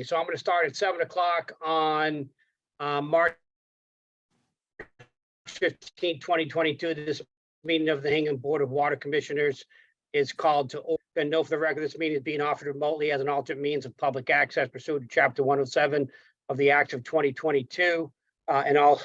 So I'm going to start at 7 o'clock on March 15, 2022. This meeting of the Hingham Board of Water Commissioners is called to open. Note for the record, this meeting is being offered remotely as an alternate means of public access pursuant to Chapter 107 of the Act of 2022 and all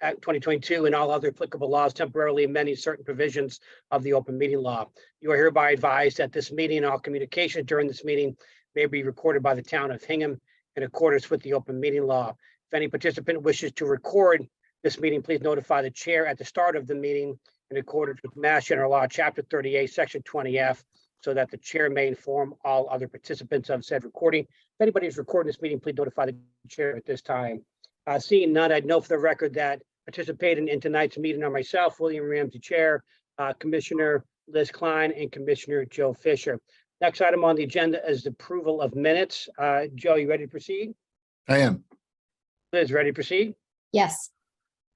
2022 and all other applicable laws temporarily amending certain provisions of the open meeting law. You are hereby advised that this meeting and all communication during this meeting may be recorded by the town of Hingham in accordance with the open meeting law. If any participant wishes to record this meeting, please notify the chair at the start of the meeting in accordance with Mass General Law, Chapter 38, Section 20F, so that the chair may inform all other participants of said recording. If anybody is recording this meeting, please notify the chair at this time. Seeing none, I'd note for the record that participating in tonight's meeting are myself, William Ramsey, Chair, Commissioner Liz Klein, and Commissioner Joe Fisher. Next item on the agenda is the approval of minutes. Joe, you ready to proceed? I am. Liz, ready to proceed? Yes.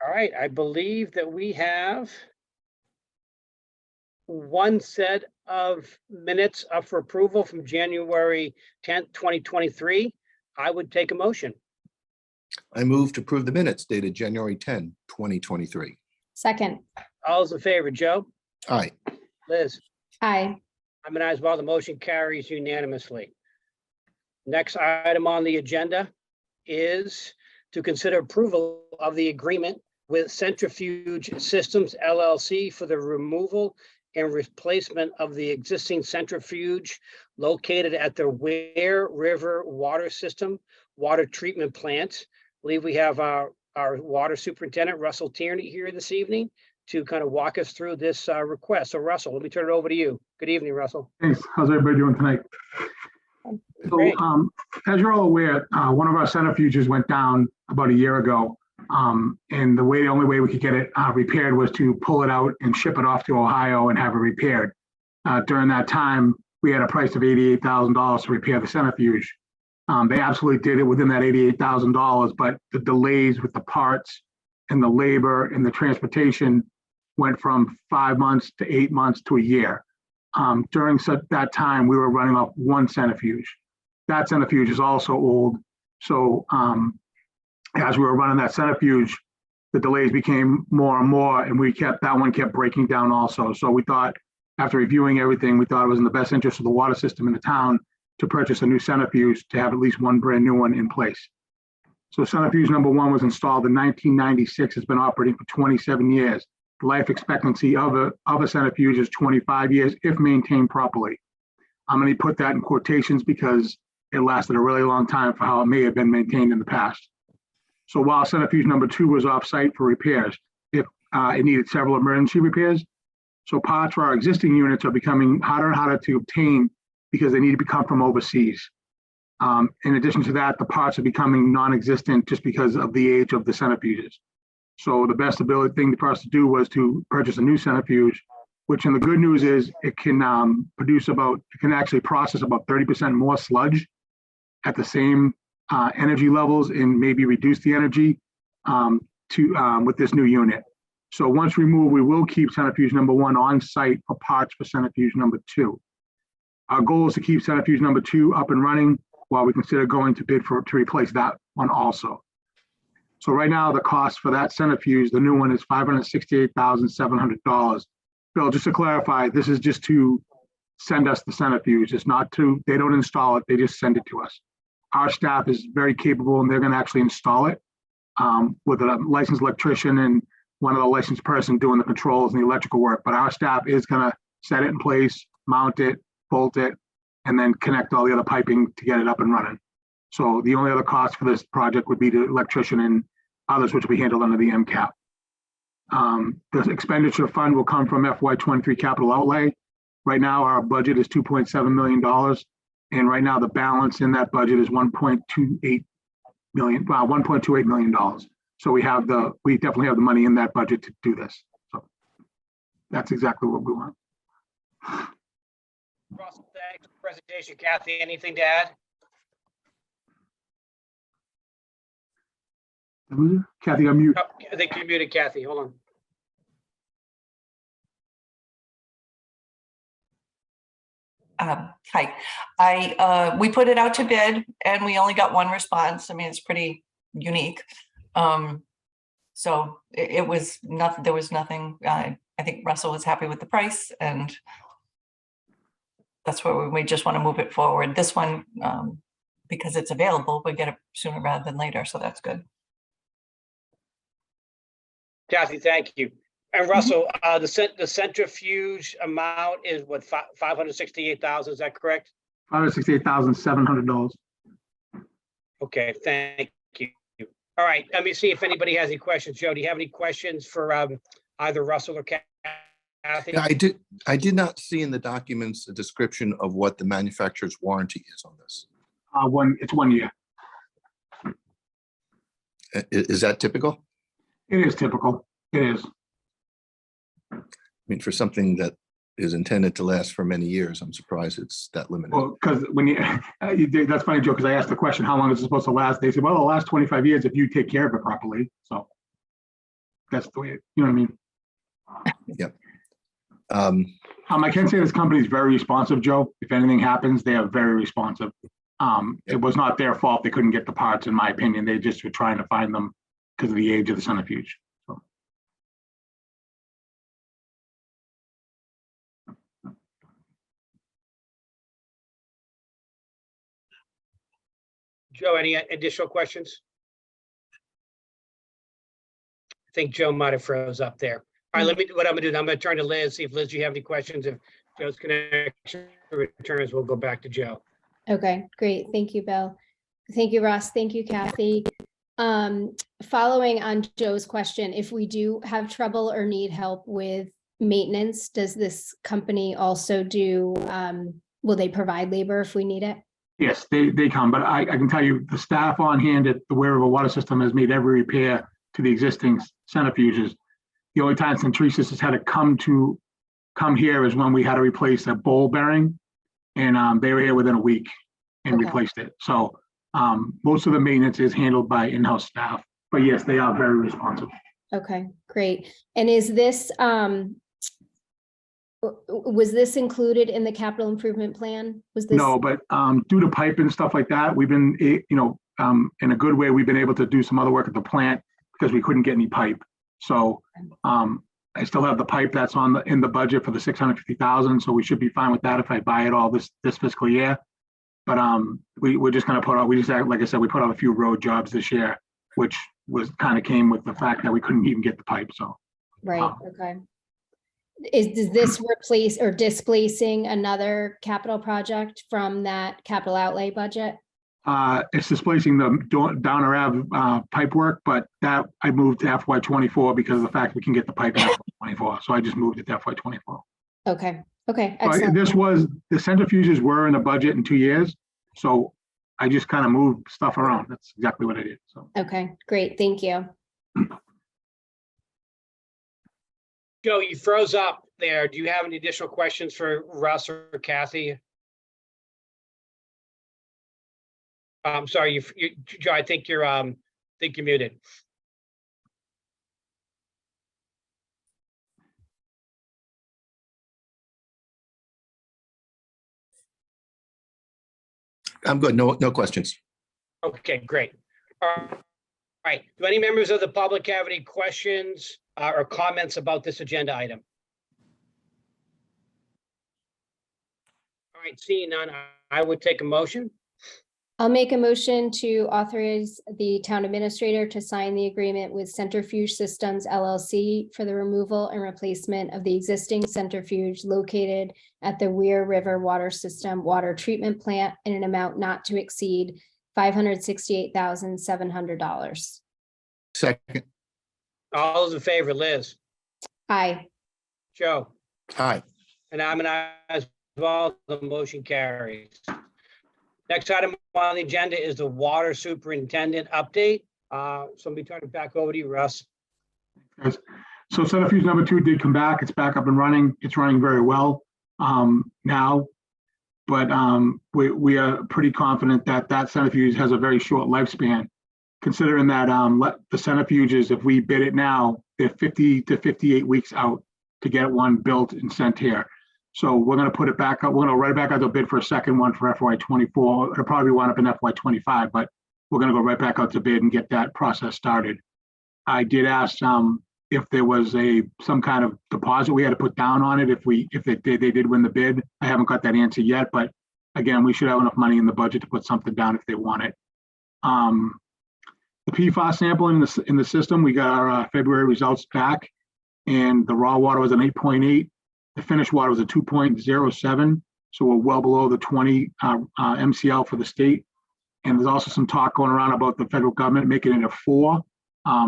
All right, I believe that we have one set of minutes up for approval from January 10th, 2023. I would take a motion. I move to approve the minutes dated January 10, 2023. Second. All those in favor, Joe? Aye. Liz? Aye. I'm an aye as well. The motion carries unanimously. Next item on the agenda is to consider approval of the agreement with Centrifuge-Systems LLC for the removal and replacement of the existing centrifuge located at the Weir River Water System Water Treatment Plant. I believe we have our Water Superintendent, Russell Tierney, here this evening to kind of walk us through this request. So Russell, let me turn it over to you. Good evening, Russell. Thanks. How's everybody doing tonight? Great. So as you're all aware, one of our centrifuges went down about a year ago. And the only way we could get it repaired was to pull it out and ship it off to Ohio and have it repaired. During that time, we had a price of $88,000 to repair the centrifuge. They absolutely did it within that $88,000, but the delays with the parts and the labor and the transportation went from 5 months to 8 months to a year. During that time, we were running off one centrifuge. That centrifuge is also old. So as we were running that centrifuge, the delays became more and more, and that one kept breaking down also. So we thought, after reviewing everything, we thought it was in the best interest of the water system in the town to purchase a new centrifuge to have at least one brand new one in place. So centrifuge number one was installed in 1996, has been operating for 27 years. The life expectancy of a centrifuge is 25 years if maintained properly. I'm going to put that in quotations because it lasted a really long time for how it may have been maintained in the past. So while centrifuge number two was off-site for repairs, it needed several emergency repairs. So parts for our existing units are becoming harder and harder to obtain because they need to come from overseas. In addition to that, the parts are becoming non-existent just because of the age of the centrifuges. So the best thing for us to do was to purchase a new centrifuge, which, and the good news is it can actually process about 30% more sludge at the same energy levels and maybe reduce the energy with this new unit. So once removed, we will keep centrifuge number one on site for parts for centrifuge number two. Our goal is to keep centrifuge number two up and running while we consider going to bid to replace that one also. So right now, the cost for that centrifuge, the new one, is $568,700. Bill, just to clarify, this is just to send us the centrifuge. It's not they don't install it, they just send it to us. Our staff is very capable and they're going to actually install it with a licensed electrician and one of the licensed person doing the controls and the electrical work. But our staff is going to set it in place, mount it, bolt it, and then connect all the other piping to get it up and running. So the only other cost for this project would be the electrician and others, which will be handled under the MCAP. The expenditure fund will come from FY23 capital outlay. Right now, our budget is $2.7 million. And right now, the balance in that budget is $1.28 million. So we definitely have the money in that budget to do this. So that's exactly what we want. Russell, thanks for the presentation. Kathy, anything to add? Kathy, I'm mute. Oh, I think you're muted, Kathy. Hold on. Hi, we put it out to bid and we only got one response. I mean, it's pretty unique. So it was nothing, there was nothing, I think Russell was happy with the price and that's where we just want to move it forward. This one, because it's available, we get it sooner rather than later. So that's good. Kathy, thank you. And Russell, the centrifuge amount is what, 568,000, is that correct? $568,700. Okay, thank you. All right, let me see if anybody has any questions. Joe, do you have any questions for either Russell or Kathy? Yeah, I did not see in the documents a description of what the manufacturer's warranty is on this. It's 1 year. Is that typical? It is typical. It is. I mean, for something that is intended to last for many years, I'm surprised it's that limited. Well, because when that's funny, Joe, because I asked the question, how long is it supposed to last? They said, well, it'll last 25 years if you take care of it properly. So that's the way, you know what I mean? Yep. I can say this company is very responsive, Joe. If anything happens, they are very responsive. It was not their fault. They couldn't get the parts, in my opinion. They just were trying to find them because of the age of the centrifuge. So. Joe, any additional questions? I think Joe might have froze up there. All right, what I'm gonna do, I'm gonna turn to Liz, see if Liz, you have any questions. If Joe's connection returns, we'll go back to Joe. Okay, great. Thank you, Bill. Thank you, Russ. Thank you, Kathy. Following on Joe's question, if we do have trouble or need help with maintenance, does this company also do, will they provide labor if we need it? Yes, they come, but I can tell you the staff on hand at the Weir water system has made every repair to the existing centrifuges. The only time Centrifuge has had to come here is when we had to replace a bowl bearing, and they were here within a week and replaced it. So most of the maintenance is handled by in-house staff, but yes, they are very responsive. Okay, great. And is this, was this included in the capital improvement plan? Was this? No, but due to pipe and stuff like that, we've been, in a good way, we've been able to do some other work at the plant because we couldn't get any pipe. So I still have the pipe that's in the budget for the 650,000. So we should be fine with that if I buy it all this fiscal year. But we're just going to put out, like I said, we put out a few road jobs this year, which came with the fact that we couldn't even get the pipe. So. Right. Okay. Is this replace or displacing another capital project from that capital outlay budget? It's displacing the Downer Ave pipe work, but that I moved to FY24 because of the fact we can get the pipe in FY24. So I just moved it to FY24. Okay. Okay. Excellent. The centrifuges were in the budget in 2 years. So I just kind of moved stuff around. That's exactly what I did. So. Okay, great. Thank you. Joe, you froze up there. Do you have any additional questions for Russ or Kathy? I'm sorry, Joe, I think you're muted. I'm good. No questions. Okay, great. All right. Do any members of the public have any questions or comments about this agenda item? All right, seeing none, I would take a motion. I'll make a motion to authorize the town administrator to sign the agreement with Centrifuge-Systems LLC for the removal and replacement of the existing centrifuge located at the Weir River Water System Water Treatment Plant in an amount not to exceed $568,700. Second. All those in favor, Liz? Aye. Joe? Aye. And I'm an aye as well. The motion carries. Next item on the agenda is the water superintendent update. So let me turn it back over to you, Russ. Yes. So centrifuge number 2 did come back. It's back up and running. It's running very well now, but we are pretty confident that centrifuge has a very short lifespan, considering that the centrifuges, if we bid it now, they're 50 to 58 weeks out to get one built and sent here. So we're gonna put it back up. We're gonna write it back out to bid for a second one for FY24. It'll probably wind up in FY25, but we're gonna go right back out to bid and get that process started. I did ask if there was some kind of deposit we had to put down on it if they did win the bid. I haven't got that answer yet, but again, we should have enough money in the budget to put something down if they want it. The PFAS sample in the system, we got our February results back, and the raw water was an 8.8. The finished water was a 2.07, so we're well below the 20 MCL for the state. And there's also some talk going around about the federal government making it a 4.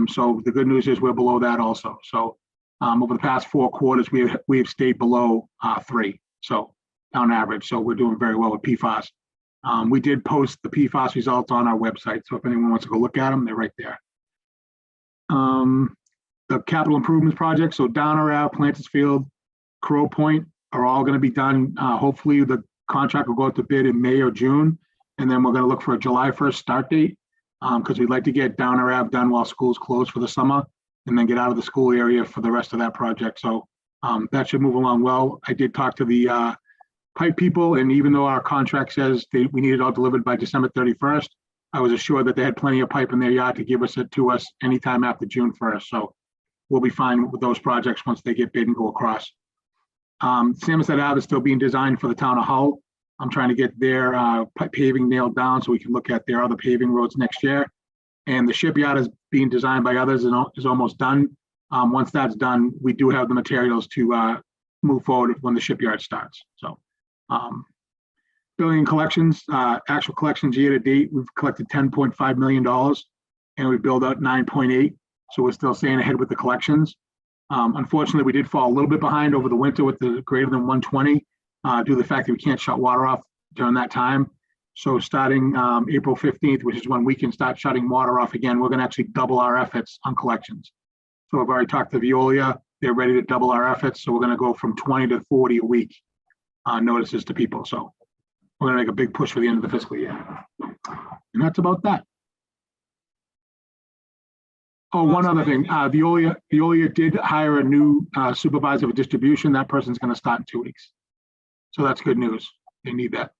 So the good news is we're below that also. So over the past 4 quarters, we have stayed below 3. So on average, so we're doing very well with PFAS. We did post the PFAS results on our website, so if anyone wants to go look at them, they're right there. The capital improvements project, so Downer Ave, Plantersfield, Crow Point are all going to be done. Hopefully the contract will go out to bid in May or June, and then we're going to look for a July 1st start date because we'd like to get Downer Ave done while school's closed for the summer, and then get out of the school area for the rest of that project. So that should move along well. I did talk to the pipe people, and even though our contract says we need it all delivered by December 31st, I was assured that they had plenty of pipe in their yard to give us it to us anytime after June 1st. So we'll be fine with those projects once they get bid and go across. Samoset Ave is still being designed for the town of Hull. I'm trying to get their paving nailed down so we can look at their other paving roads next year. And the shipyard is being designed by others and is almost done. Once that's done, we do have the materials to move forward when the shipyard starts. So billing and collections, actual collections year to date, we've collected $10.5 million and we billed out 9.8. So we're still staying ahead with the collections. Unfortunately, we did fall a little bit behind over the winter with the greater than 120 due to the fact that we can't shut water off during that time. So starting April 15th, which is when we can start shutting water off again, we're going to actually double our efforts on collections. So I've already talked to Veolia. They're ready to double our efforts. So we're going to go from 20 to 40 a week notices to people. So we're going to make a big push for the end of the fiscal year. And that's about that. Oh, one other thing, Veolia did hire a new supervisor of distribution. That person's going to start in 2 weeks. So that's good news. They need that.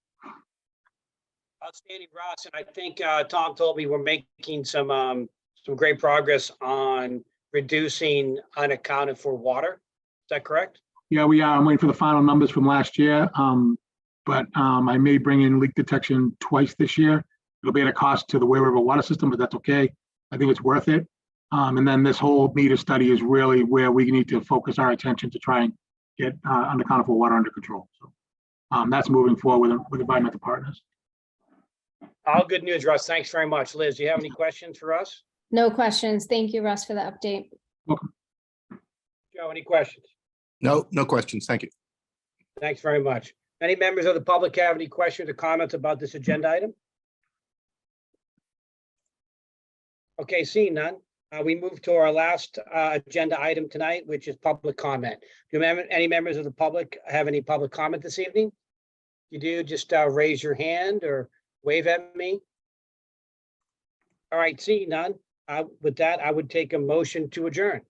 Outstanding, Ross. And I think Tom told me we're making some great progress on reducing unaccounted for water. Is that correct? Yeah, we are. I'm waiting for the final numbers from last year. But I may bring in leak detection twice this year. It'll be at a cost to the Weir River water system, but that's okay. I think it's worth it. And then this whole meter study is really where we need to focus our attention to try and get unaccounted for water under control. So that's moving forward with environmental partners. All good news, Russ. Thanks very much. Liz, do you have any questions for us? No questions. Thank you, Russ, for the update. Welcome. Joe, any questions? No questions. Thank you. Thanks very much. Any members of the public have any questions or comments about this agenda item? Okay, seeing none. We move to our last agenda item tonight, which is public comment. Do any members of the public have any public comment this evening? If you do, just raise your hand or wave at me. All right, seeing none. With that, I would take a motion to adjourn.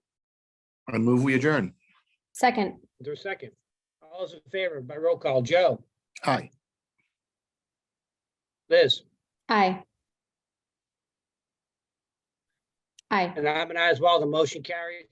I move we adjourn. Second. Is there a second? All those in favor by roll call. Joe, Aye. Liz, Aye. Aye. and I'm an aye as well. The motion carries.